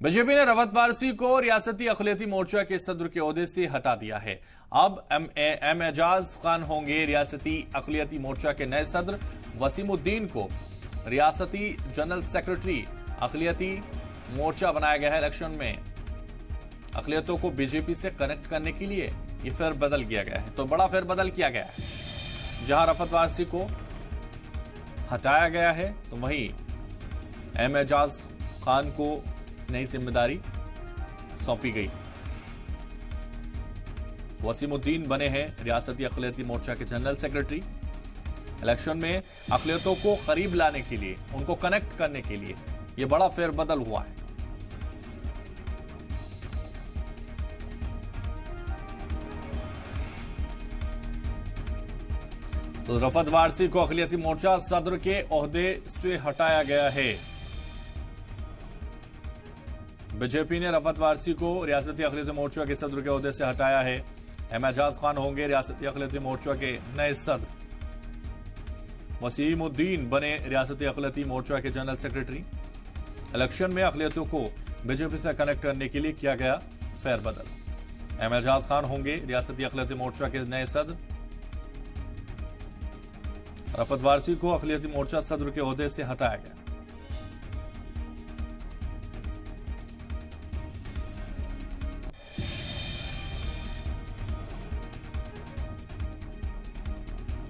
BJP ने रफत वारसी को रियासती अक़लियती मोर्चा के सदर के ओहदे से हटा दिया है। अब एम एजाज खान होंगे रियासती अक़लियती मोर्चा के नए सदर। वसीमुद्दीन को रियासती जनरल सेक्रेटरी अक़लियती मोर्चा बनाया गया है। इलेक्शन में अक़लियतों को बीजेपी से कनेक्ट करने के लिए ये फेरबदल किया गया है। तो बड़ा फेरबदल किया गया है, जहां रफत वारसी को हटाया गया है तो वहीं एम एजाज खान को नई जिम्मेदारी सौंपी गई। वसीमुद्दीन बने हैं रियासती अक़लियती मोर्चा के जनरल सेक्रेटरी। इलेक्शन में अक़लियतों को करीब लाने के लिए, उनको कनेक्ट करने के लिए यह बड़ा फेरबदल हुआ है। तो रफत वारसी को अक़लियती मोर्चा सदर के ओहदे से हटाया गया है। बीजेपी ने रफत वारसी को रियासती अक़लियती मोर्चा के सदर के ओहदे से हटाया है। एम एजाज खान होंगे रियासती अक़लियती मोर्चा के नए सदर। वसीमुद्दीन बने रियासती अक़लियती मोर्चा के जनरल सेक्रेटरी। इलेक्शन में अक़लियतों को बीजेपी से कनेक्ट करने के लिए किया गया फेरबदल। एम एजाज खान होंगे रियासती अक़लियती मोर्चा के नए सदर। रफत वारसी को अक़लियती मोर्चा सदर के ओहदे से हटाया गया।